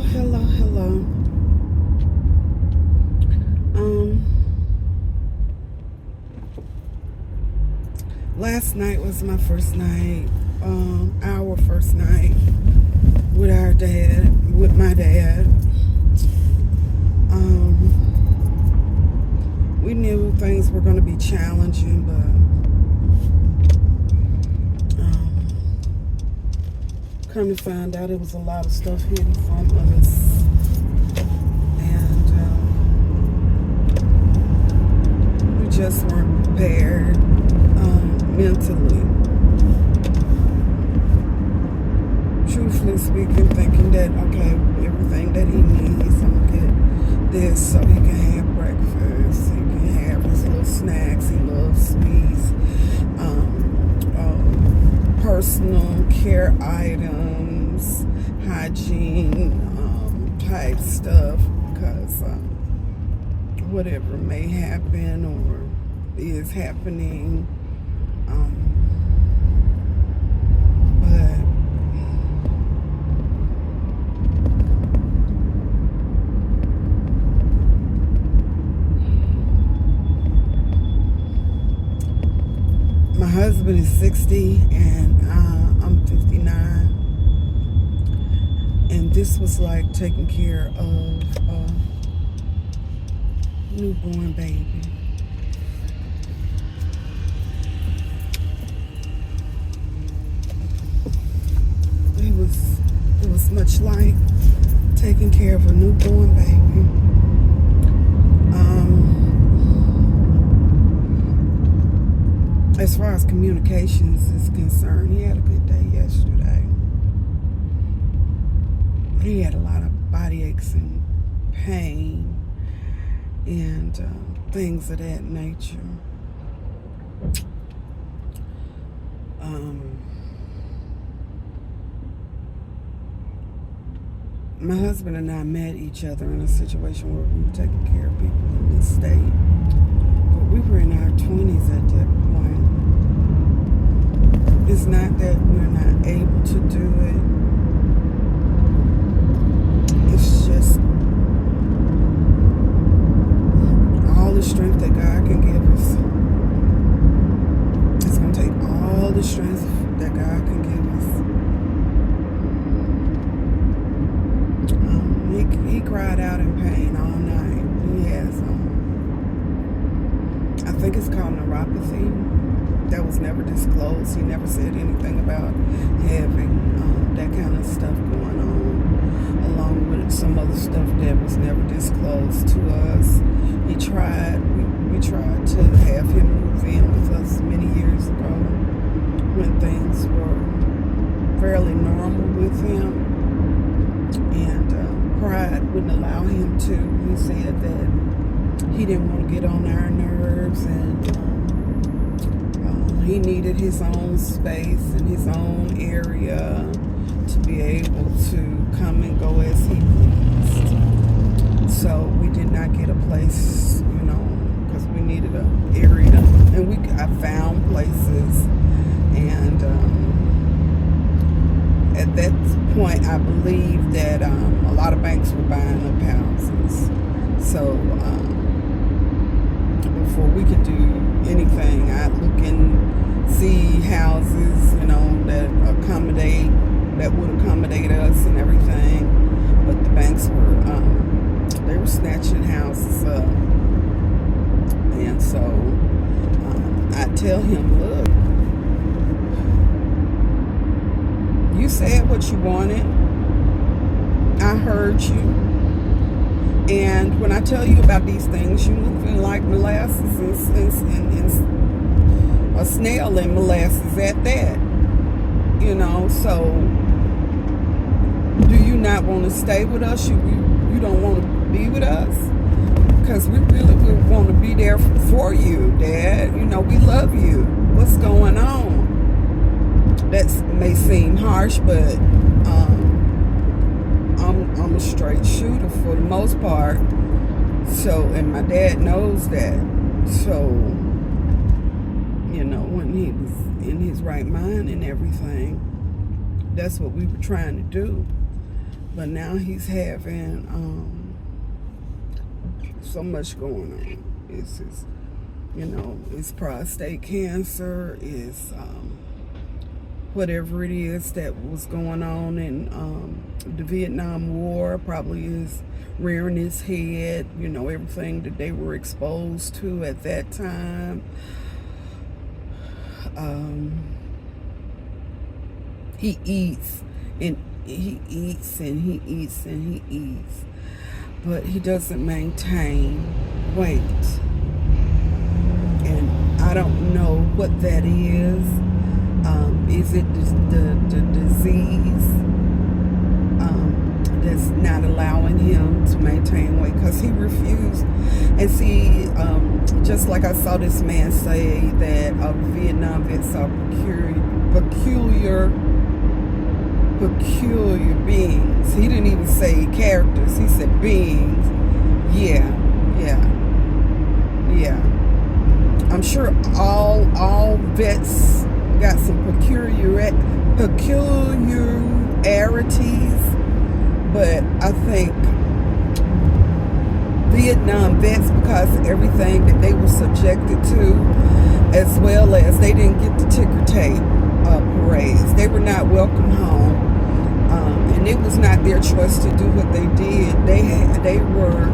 Hello. Um, Last night was my first night, our first night with with my dad. We knew things were going to be challenging, but come to find out it was a lot of stuff hidden from us. And we just weren't prepared mentally. Truthfully speaking, thinking that, okay, everything that he needs, I'm going to get this so he can have breakfast, he can have his little snacks, he loves sweets, personal care items, hygiene type stuff, because whatever may happen or is happening, but my husband is 60 and I'm 59, and this was like taking care of a newborn baby. It was much like taking care of a newborn baby. As far as communications is concerned, he had a good day yesterday. He had a lot of body aches and pain and things of that nature. My husband and I met each other in a situation where we were taking care of people in this state. But we were in our 20s at that point. It's not that we're not able to do it. It's just all the strength that God can give us. It's going to take all the strength that God can give us. He cried out in pain all night. He has, I think it's called neuropathy. That was never disclosed. He never said anything about having that kind of stuff going on, along with some other stuff that was never disclosed to us. We tried to have him move in with us many years ago when things were fairly normal with him, and pride wouldn't allow him to. He said that he didn't want to get on our nerves, and he needed his own space and his own area to be able to come and go as he pleased. So we did not get a place, because we needed an area, and I found places, and at that point I believe that a lot of banks were buying up houses. So before we could do anything, I'd look and see houses, that would accommodate us and everything. But the banks they were snatching houses up. And so I tell him, look, you said what you wanted. I heard you. And when I tell you about these things, you're moving like molasses and a snail in molasses at that. So do you not want to stay with us? You don't want to be with us? Because we really would want to be there for you, Dad. We love you. What's going on? That may seem harsh, but I'm a straight shooter for the most part. So, and my dad knows that. So, when he was in his right mind and everything, that's what we were trying to do. But now he's having so much going on. It's his, it's prostate cancer, it's whatever it is that was going on in the Vietnam War probably is rearing its head, everything that they were exposed to at that time. He eats and he eats and he eats and he eats, but he doesn't maintain weight. And I don't know what that is. Is it the disease that's not allowing him to maintain weight? Because he refused. And see, just like I saw this man say that Vietnam vets are peculiar beings. He didn't even say characters. He said beings. Yeah. I'm sure all vets got some peculiarities, but I think Vietnam vets, because of everything that they were subjected to, as well as they didn't get the ticker tape parades. They were not welcome home, and it was not their choice to do what they did. They were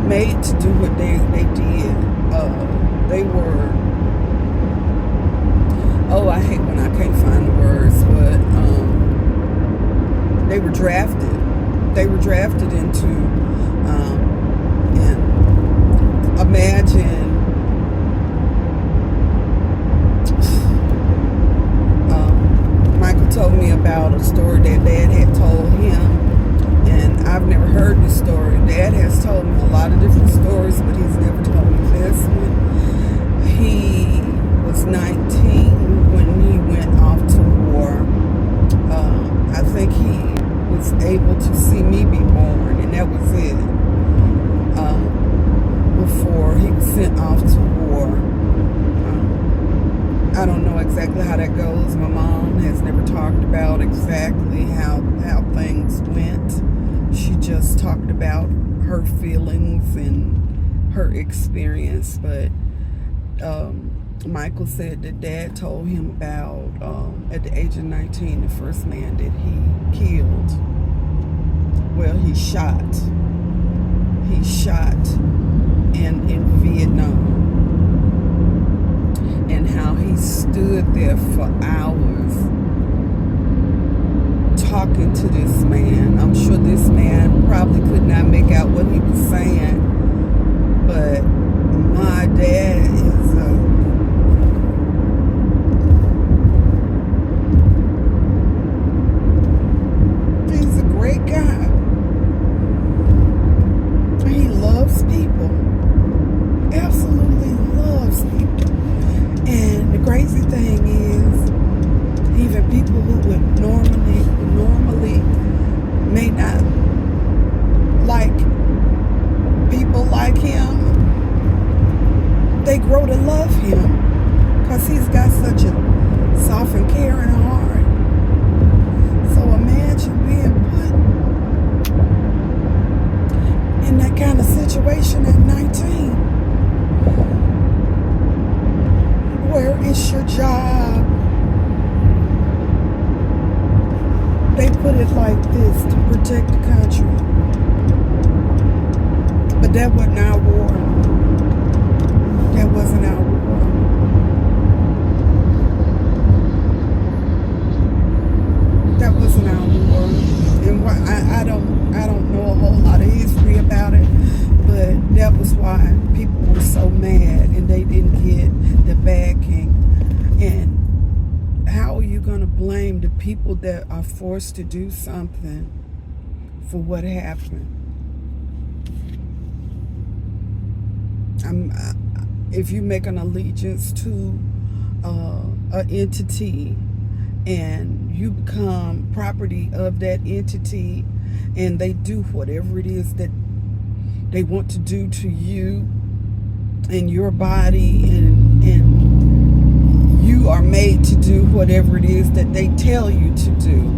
made to do what they did. They were, I hate when I can't find the words, but they were drafted. They were drafted into, and imagine, Michael told me about a story that Dad had told him, and I've never heard this story. Dad has told me a lot of different stories, but he's never told me this one. He was 19 when he went off to war. I think he was able to see me be born, and that was it. Before he was sent off to war. I don't know exactly how that goes. My mom has never talked about exactly how things went. She just talked about her feelings and her experience. But Michael said that Dad told him about, at the age of 19, the first man that he killed. Well, he shot. He shot in Vietnam. And how he stood there for hours talking to this man. I'm sure this man probably could not make out what he was saying, but my dad is he's a great guy. He loves people. Absolutely loves people. And the crazy thing is, even people who would normally may not like people like him, they grow to love him because he's got such a soft and caring heart. So imagine being put in that kind of situation at 19. Where is your job? They put it like this, to protect the country. But that wasn't our war. That wasn't our war. That wasn't our war. And I don't know a whole lot of history about it, but that was why people were so mad and they didn't get the backing. And how are you going to blame the people that are forced to do something for what happened? If you make an allegiance to an entity and you become property of that entity, and they do whatever it is that they want to do to you and your body, and you are made to do whatever it is that they tell you to do.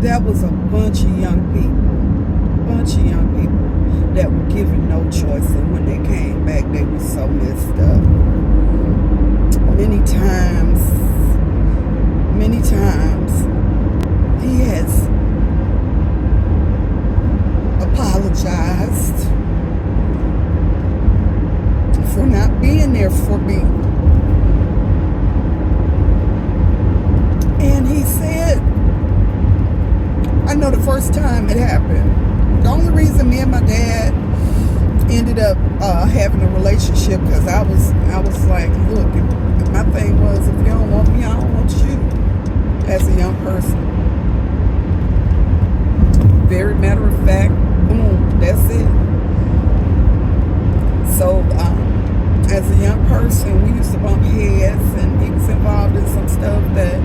That was a bunch of young people that were given no choice, and when they came back, they were so messed up. Many times, he has apologized for not being there for me. And he said, I know the first time it happened, the only reason me and my dad ended up having a relationship, because I was like, look, my thing was, if you don't want me, I don't want you, as a young person. Very matter of fact, boom, that's it. So as a young person, we used to bump heads, and he was involved in some stuff that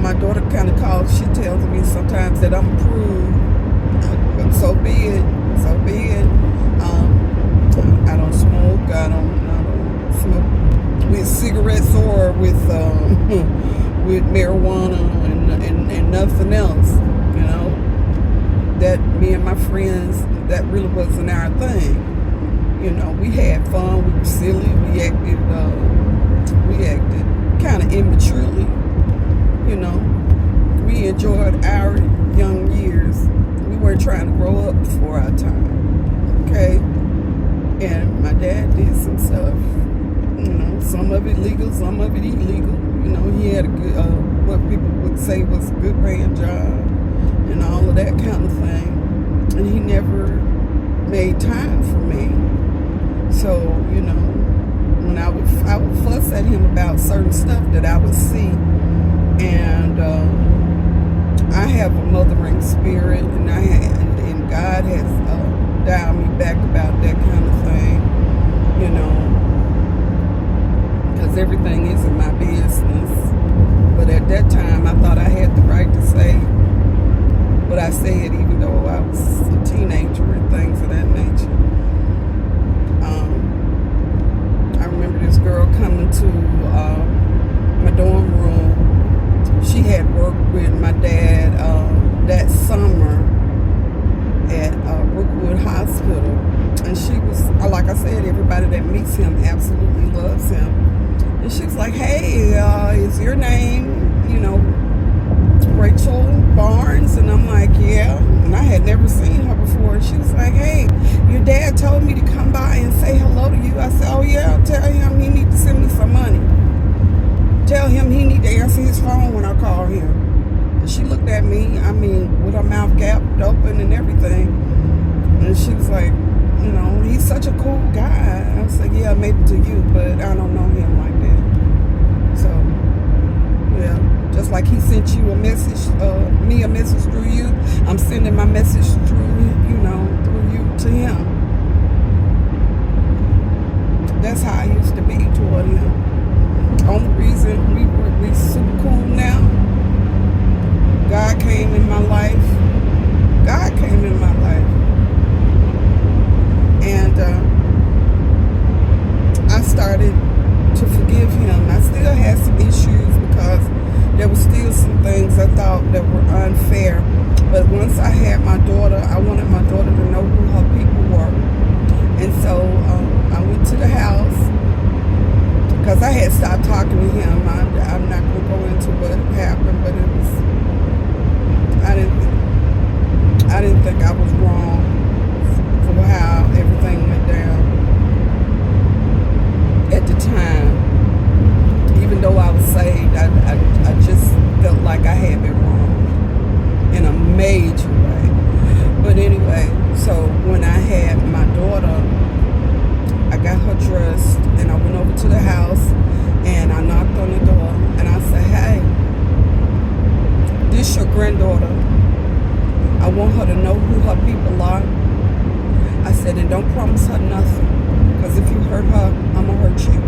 my daughter kind of calls, she tells me sometimes that I'm a prude. But so be it. I don't smoke. I don't smoke with cigarettes or with with marijuana and nothing else. You know, that me and my friends, that really wasn't our thing. You know, we had fun. We were silly. We acted kind of immaturely. You know, we enjoyed our young years. We weren't trying to grow up before our time. Okay? And my dad did some stuff. You know, some of it legal, some of it illegal. You know, he had a good, what people would say was a good paying job and all of that kind of thing. And he never made time for me. So, you know, when I would fuss at him about certain stuff that I would see. And I have a mothering spirit, and God has dialed me back about that kind of thing, you know, because everything isn't my business. But at that time, I thought I had the right to say what I said, even though I was a teenager and things of that nature. I remember this girl coming to my dorm room. She had worked with my dad that summer at Brookwood Hospital. And she was, like I said, everybody that meets him absolutely loves him. And she was like, hey, is your name, you know, Rachel Barnes? And I'm like, yeah. And I had never seen her before. And she was like, hey, your dad told me to come by and say hello to you. I said, oh yeah, I'll tell him he needs to send me some money. Tell him he need to answer his phone when I call him. And she looked at me, I mean, with her mouth gapped open and everything. And she was like, you know, he's such a cool guy. I was like, yeah, maybe to you, but I don't know him like that. So, yeah, just like he sent you a message, me a message through you, I'm sending my message through, you know, through you to him. That's how I used to be toward him. Only reason we super cool now, God came in my life. And I started to forgive him. I still had some issues because there were still some things I thought that were unfair. But once I had my daughter, I wanted my daughter to know who her people were. And so I went to the house, because I had stopped talking to him. I'm not going to go into what happened, but it was, I didn't think I was wrong for how everything went down at the time. Even though I was saved, I just felt like I had been wrong in a major way. But anyway, so when I had my daughter, I got her dressed and I went over to the house and I knocked on the door and I said, hey, this your granddaughter. I want her to know who her people are. I said, and don't promise her nothing, because if you hurt her, I'm going to hurt you.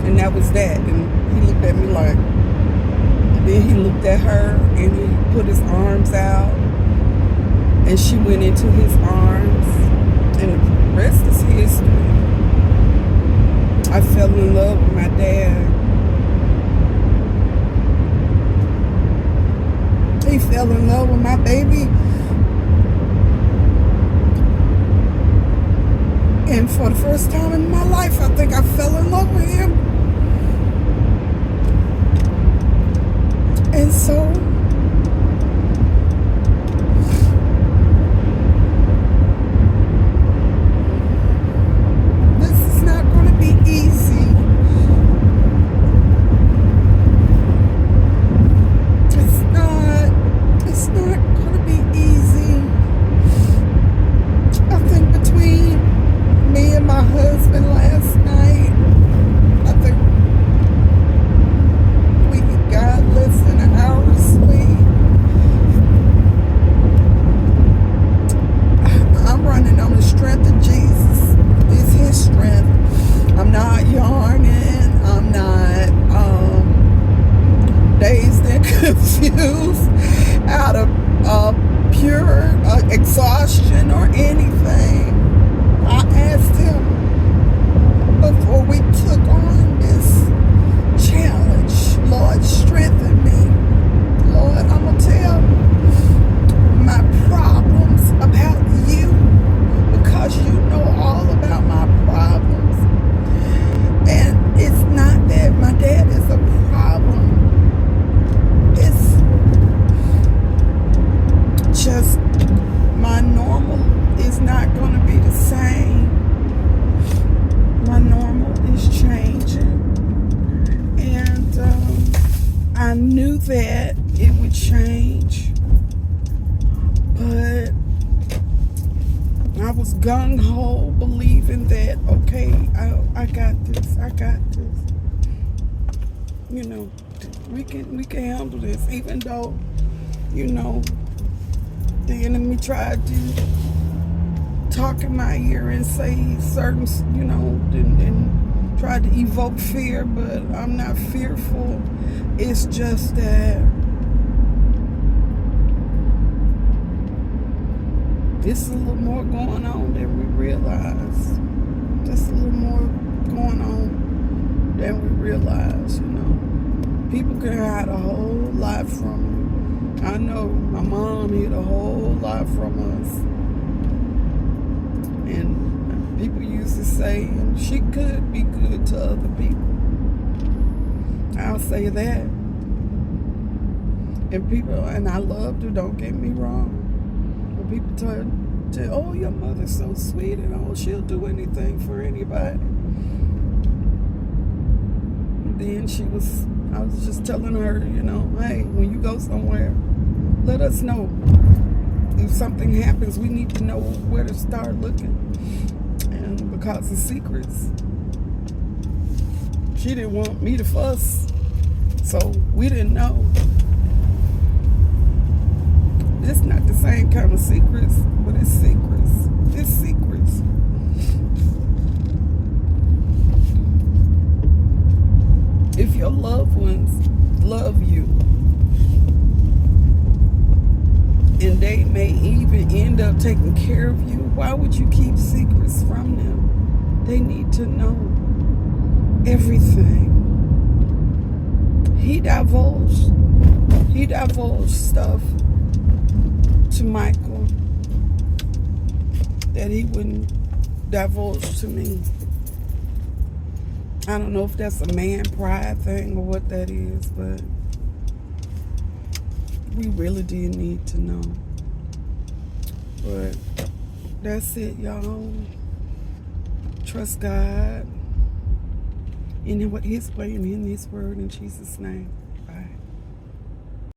And that was that. And he looked at me like, and then he looked at her and he put his arms out and she went into his arms, and the rest is history. I fell in love with my dad. He fell in love with my baby. And for the first time in my life, I think I fell in love with him. And so this is not going to be easy. It's not going to be easy. I think between me and my husband last night, I think we got less than an hour of sleep. I'm running on the strength of Jesus. It's his strength. I'm not yarning. I'm not dazed and confused out of pure exhaustion or anything. I asked him before we took on this challenge, Lord, strengthen me. Lord, I'm going to tell my problems about you because you know all about my problems. And it's not that my dad is a problem. It's just my normal is not going to be the same. My normal is changing. And I knew that it would change. But I was gung-ho believing that, okay, I got this. You know, we can handle this, even though, you know, the enemy tried to talk in my ear and say certain, you know, and tried to evoke fear, but I'm not fearful. It's just that it's a little more going on than we realize. Just a little more going on than we realize, you know. People can hide a whole lot from you. I know my mom hid a whole lot from us. And people used to say, and she could be good to other people. I'll say that. And people, and I loved her, don't get me wrong. But people tell, oh, your mother's so sweet, and oh, she'll do anything for anybody. And then I was just telling her, you know, hey, when you go somewhere, let us know. If something happens, we need to know where to start looking. And because of secrets, she didn't want me to fuss, so we didn't know. It's not the same kind of secrets, but it's secrets. It's secrets. If your loved ones love you, and they may even end up taking care of you, why would you keep secrets from them? They need to know everything. He divulged stuff to Michael that he wouldn't divulge to me. I don't know if that's a man pride thing or what that is, but we really did need to know. But that's it, y'all. Trust God in what His way and in His word in Jesus' name.